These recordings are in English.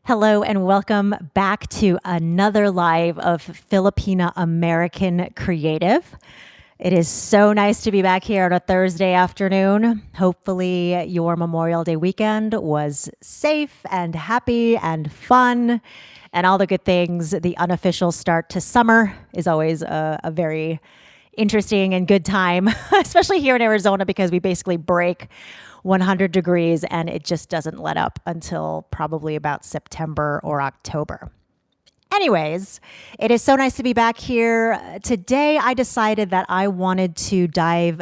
Hello and welcome back to another live of Filipina American Creative. It is so nice to be back here on a Thursday afternoon. Hopefully your Memorial Day weekend was safe and happy and fun and all the good things. The unofficial start to summer is always a very interesting and good time, especially here in Arizona because we basically break 100 degrees and it just doesn't let up until probably about September or October. Anyways, it is so nice to be back here. Today, I decided that I wanted to dive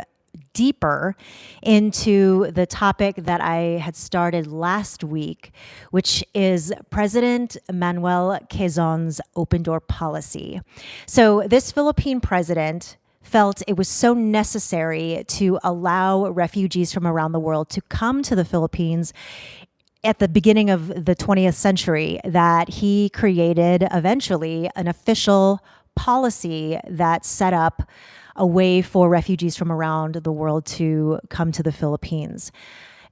deeper into the topic that I had started last week, which is President Manuel Quezon's Open Door Policy. So this Philippine president felt it was so necessary to allow refugees from around the world to come to the Philippines at the beginning of the 20th century that he created eventually an official policy that set up a way for refugees from around the world to come to the Philippines.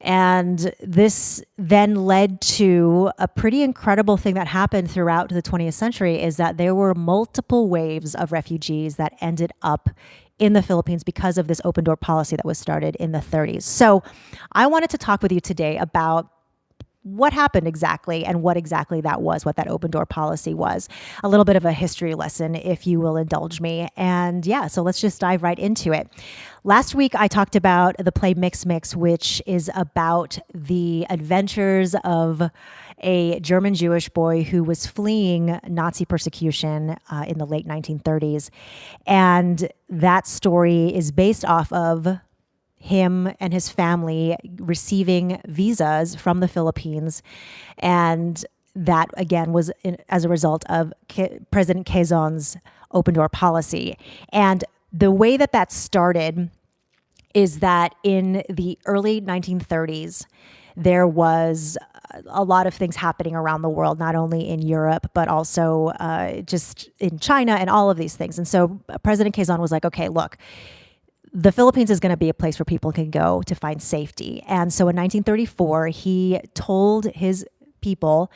And this then led to a pretty incredible thing that happened throughout the 20th century is that there were multiple waves of refugees that ended up in the Philippines because of this open door policy that was started in the 30s. So I wanted to talk with you today about what happened exactly and what exactly that was, what that open door policy was. A little bit of a history lesson, if you will indulge me. And yeah, so let's just dive right into it. Last week, I talked about the play Mix Mix, which is about the adventures of a German Jewish boy who was fleeing Nazi persecution in the late 1930s. And that story is based off of him and his family receiving visas from the Philippines. And that, again, was as a result of President Quezon's open door policy. And the way that that started is that in the early 1930s, there was a lot of things happening around the world, not only in Europe, but also just in China and all of these things. And so President Quezon was like, okay, look, the Philippines is going to be a place where people can go to find safety. And so in 1934, he told his people,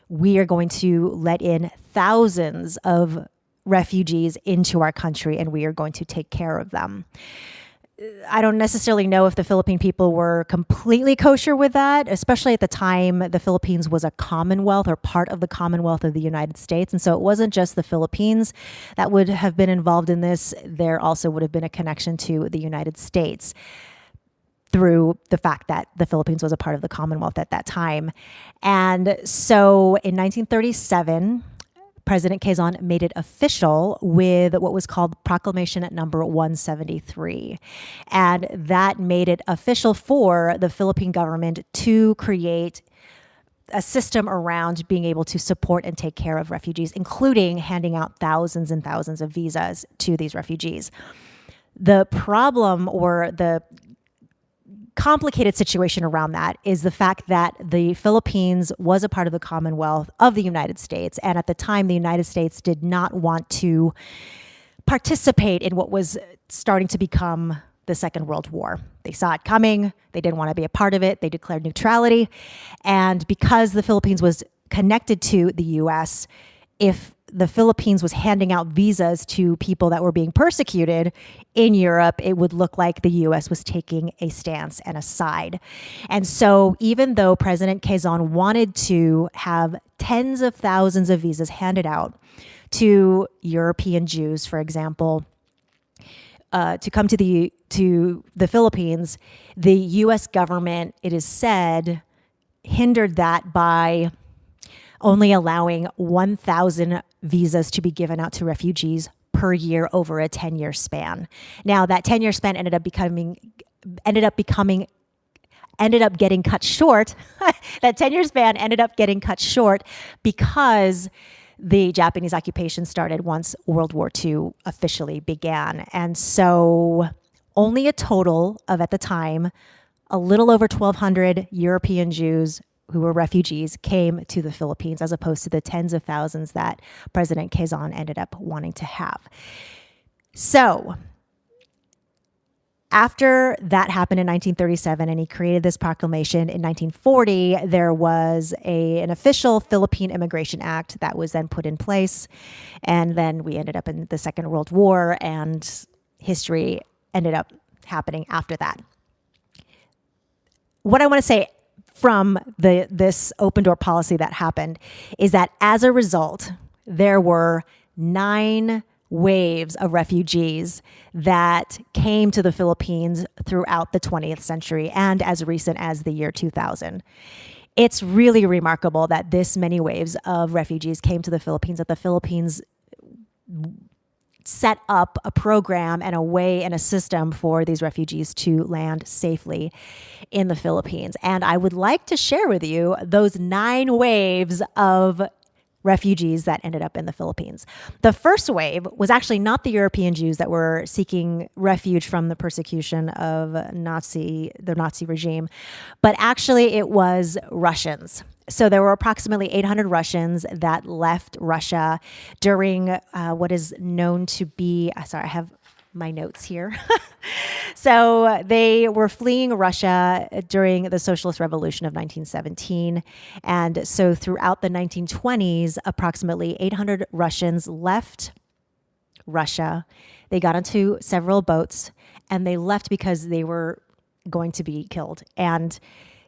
we are going to let in thousands of refugees into our country and we are going to take care of them. I don't necessarily know if the Philippine people were completely kosher with that, especially at the time the Philippines was a commonwealth or part of the Commonwealth of the United States. And so it wasn't just the Philippines that would have been involved in this. There also would have been a connection to the United States through the fact that the Philippines was a part of the Commonwealth at that time. And so in 1937, President Quezon made it official with what was called Proclamation number 173. And that made it official for the Philippine government to create a system around being able to support and take care of refugees, including handing out thousands and thousands of visas to these refugees. The problem or the complicated situation around that is the fact that the Philippines was a part of the Commonwealth of the United States. And at the time, the United States did not want to participate in what was starting to become the Second World War. They saw it coming. They didn't want to be a part of it. They declared neutrality. And because the Philippines was connected to the U.S., if the Philippines was handing out visas to people that were being persecuted in Europe, it would look like the U.S. was taking a stance and a side. And so even though President Quezon wanted to have tens of thousands of visas handed out to European Jews, for example, to come to the Philippines, the U.S. government, it is said, hindered that by only allowing 1,000 visas to be given out to refugees per year over a 10-year span. Now, that 10-year span ended up getting cut short. That 10-year span ended up getting cut short because the Japanese occupation started once World War II officially began. And so only a total of, at the time, a little over 1,200 European Jews who were refugees came to the Philippines, as opposed to the tens of thousands that President Quezon ended up wanting to have. So After that happened in 1937 and he created this proclamation in 1940, there was an official Philippine Immigration Act that was then put in place. And then we ended up in the Second World War, and history ended up happening after that. What I want to say from this open door policy that happened is that as a result, there were 9 waves of refugees that came to the Philippines throughout the 20th century and as recent as the year 2000. It's really remarkable that this many waves of refugees came to the Philippines, that the Philippines set up a program and a way and a system for these refugees to land safely in the Philippines. And I would like to share with you those 9 waves of refugees that ended up in the Philippines. The first wave was actually not the European Jews that were seeking refuge from the persecution of the Nazi regime, but actually it was Russians. So there were approximately 800 Russians that left Russia during what is known to be, sorry, I have my notes here. So they were fleeing Russia during the Socialist Revolution of 1917. And so throughout the 1920s, approximately 800 Russians left Russia. They got onto several boats and they left because they were going to be killed. And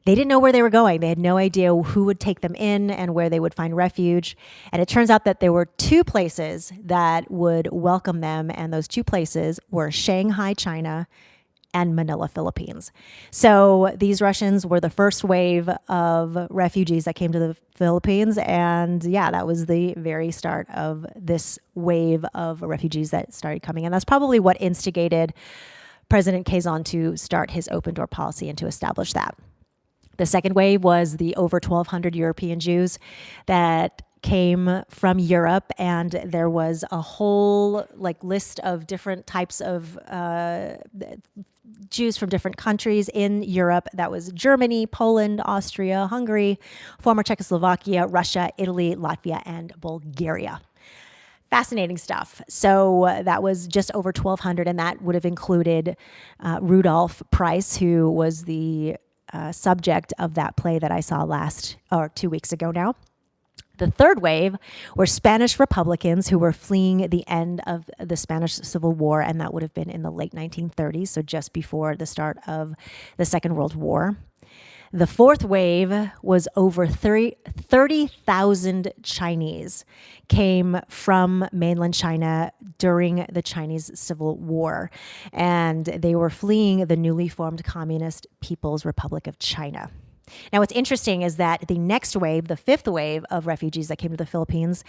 they didn't know where they were going. They had no idea who would take them in and where they would find refuge. And it turns out that there were 2 places that would welcome them. And those 2 places were Shanghai, China, and Manila, Philippines. So these Russians were the first wave of refugees that came to the Philippines. And yeah, that was the very start of this wave of refugees that started coming. And that's probably what instigated President Quezon to start his open door policy and to establish that. The second wave was the over 1,200 European Jews that came from Europe, and there was a whole list of different types of Jews from different countries in Europe. That was Germany, Poland, Austria, Hungary, former Czechoslovakia, Russia, Italy, Latvia, and Bulgaria. Fascinating stuff. So that was just over 1,200, and that would have included Rudolph Price, who was the subject of that play that I saw 2 weeks ago now. The third wave were Spanish Republicans who were fleeing the end of the Spanish Civil War, and that would have been in the late 1930s, so just before the start of the Second World War. The fourth wave was over 30,000 Chinese came from mainland China during the Chinese Civil War, and they were fleeing the newly formed Communist People's Republic of China. Now, what's interesting is that the next wave, the fifth wave of refugees that came to the Philippines,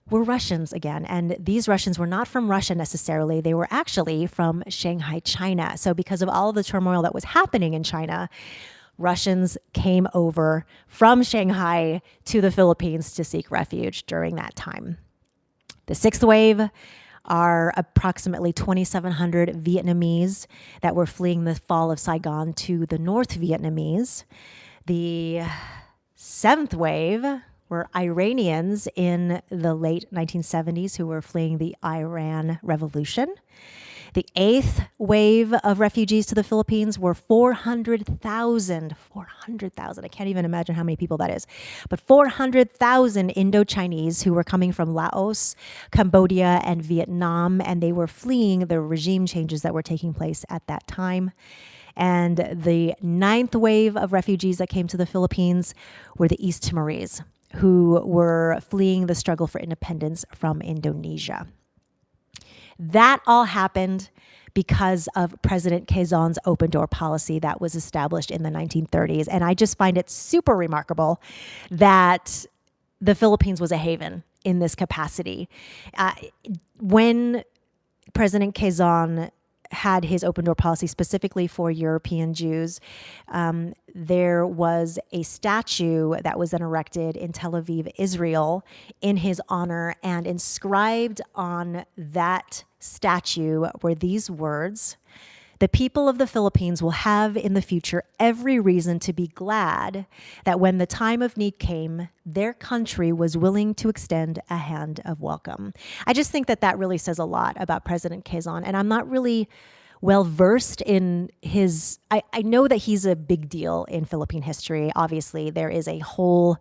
were Russians again. And these Russians were not from Russia necessarily. They were actually from Shanghai, China. So because of all of the turmoil that was happening in China, Russians came over from Shanghai to the Philippines to seek refuge during that time. The sixth wave are approximately 2,700 Vietnamese that were fleeing the fall of Saigon to the North Vietnamese. The seventh wave were Iranians in the late 1970s who were fleeing the Iran Revolution. The eighth wave of refugees to the Philippines were 400,000. 400,000. I can't even imagine how many people that is. But 400,000 Indo-Chinese who were coming from Laos, Cambodia, and Vietnam, and they were fleeing the regime changes that were taking place at that time. And the ninth wave of refugees that came to the Philippines were the East Timorese, who were fleeing the struggle for independence from Indonesia. That all happened because of President Quezon's open door policy that was established in the 1930s. And I just find it super remarkable that the Philippines was a haven in this capacity. When President Quezon had his open door policy specifically for European Jews, there was a statue that was then erected in Tel Aviv, Israel, in his honor, and inscribed on that statue were these words: "The people of the Philippines will have in the future every reason to be glad that when the time of need came, their country was willing to extend a hand of welcome." I just think that that really says a lot about President Quezon, and I'm not really well versed in his. I know that he's a big deal in Philippine history. Obviously, there is a whole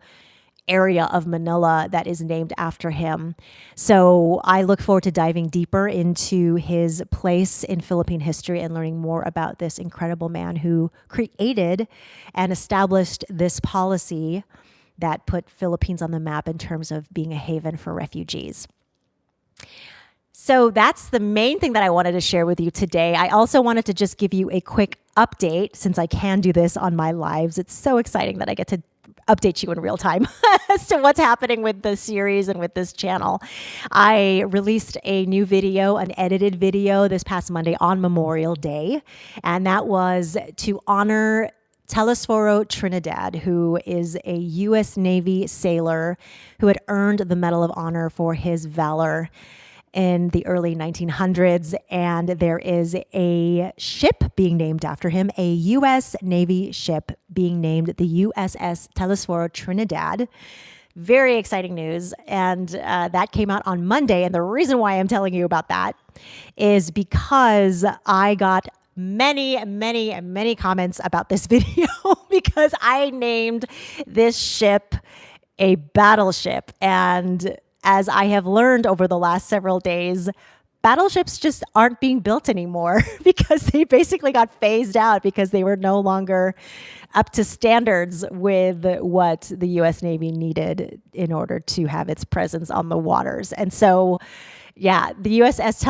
area of Manila that is named after him. So I look forward to diving deeper into his place in Philippine history and learning more about this incredible man who created and established this policy that put Philippines on the map in terms of being a haven for refugees. So that's the main thing that I wanted to share with you today. I also wanted to just give you a quick update since I can do this on my lives. It's so exciting that I get to update you in real time as to what's happening with the series and with this channel. I released a new video, an edited video this past Monday on Memorial Day, and that was to honor Telesforo Trinidad, who is a U.S. Navy sailor who had earned the Medal of Honor for his valor in the early 1900s, and there is a ship being named after him, a U.S. Navy ship being named the USS Telesforo Trinidad. Very exciting news, and that came out on Monday, and the reason why I'm telling you about that is because I got many comments about this video because I named this ship a battleship, and as I have learned over the last several days, battleships just aren't being built anymore because they basically got phased out because they were no longer up to standards with what the U.S. Navy needed in order to have its presence on the waters. And so, yeah, the USS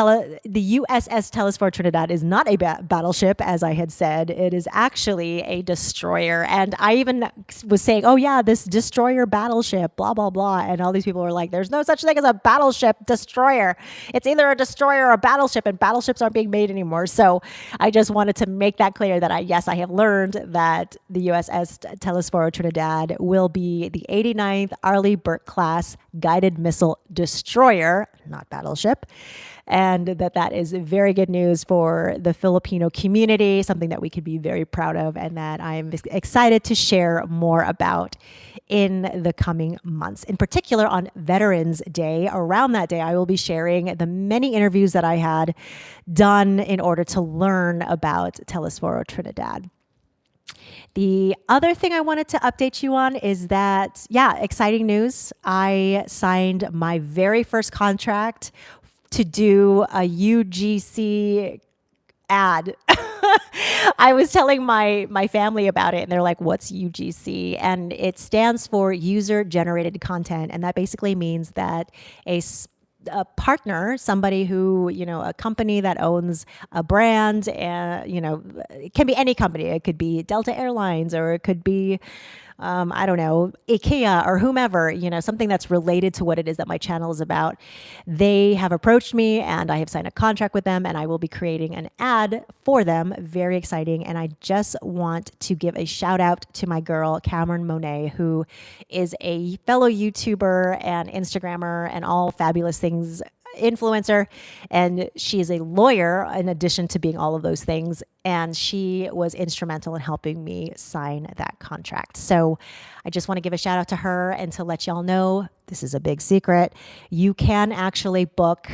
Telesforo Trinidad is not a battleship, as I had said. It is actually a destroyer. And I even was saying, oh yeah, this destroyer battleship, blah, blah, blah. And all these people were like, there's no such thing as a battleship destroyer. It's either a destroyer or a battleship, and battleships aren't being made anymore. So I just wanted to make that clear that I have learned that the USS Telesforo Trinidad will be the 89th Arleigh Burke class guided missile destroyer, not battleship, and that is very good news for the Filipino community, something that we could be very proud of and that I'm excited to share more about in the coming months. In particular, on Veterans Day, around that day, I will be sharing the many interviews that I had done in order to learn about Telesforo Trinidad. The other thing I wanted to update you on is that, exciting news. I signed my very first contract to do a UGC ad. I was telling my family about it, and they're like, what's UGC? And it stands for User Generated Content. And that basically means that a partner, somebody who, a company that owns a brand, it can be any company. It could be Delta Airlines, or it could be, I don't know, IKEA or whomever, something that's related to what it is that my channel is about. They have approached me and I have signed a contract with them, and I will be creating an ad for them. Very exciting. And I just want to give a shout out to my girl, Cameron Monet, who is a fellow YouTuber and Instagrammer and all fabulous things influencer, and she is a lawyer in addition to being all of those things, and she was instrumental in helping me sign that contract. So I just want to give a shout out to her and to let y'all know, this is a big secret, you can actually book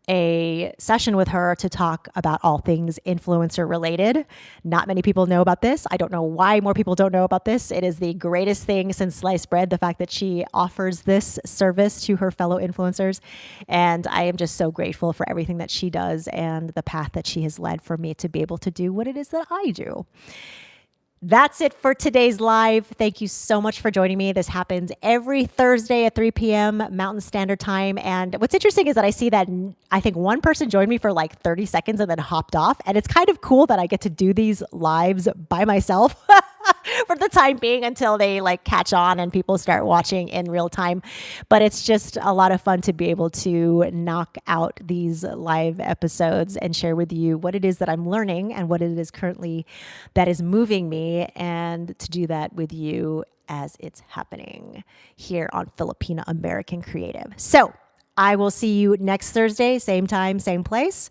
a session with her to talk about all things influencer related. Not many people know about this. I don't know why more people don't know about this. It is the greatest thing since sliced bread, the fact that she offers this service to her fellow influencers. And I am just so grateful for everything that she does and the path that she has led for me to be able to do what it is that I do. That's it for today's live. Thank you so much for joining me. This happens every Thursday at 3 p.m. Mountain Standard Time. And what's interesting is that I see that I think one person joined me for like 30 seconds and then hopped off. And it's kind of cool that I get to do these lives by myself for the time being until they like catch on and people start watching in real time. But it's just a lot of fun to be able to knock out these live episodes and share with you what it is that I'm learning and what it is currently that is moving me, and to do that with you as it's happening here on Filipina American Creative. So I will see you next Thursday, same time, same place.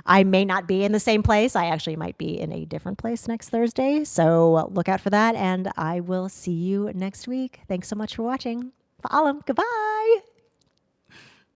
I may not be in the same place. I actually might be in a different place next Thursday. So look out for that. And I will see you next week. Thanks so much for watching. Fil-Am. Goodbye.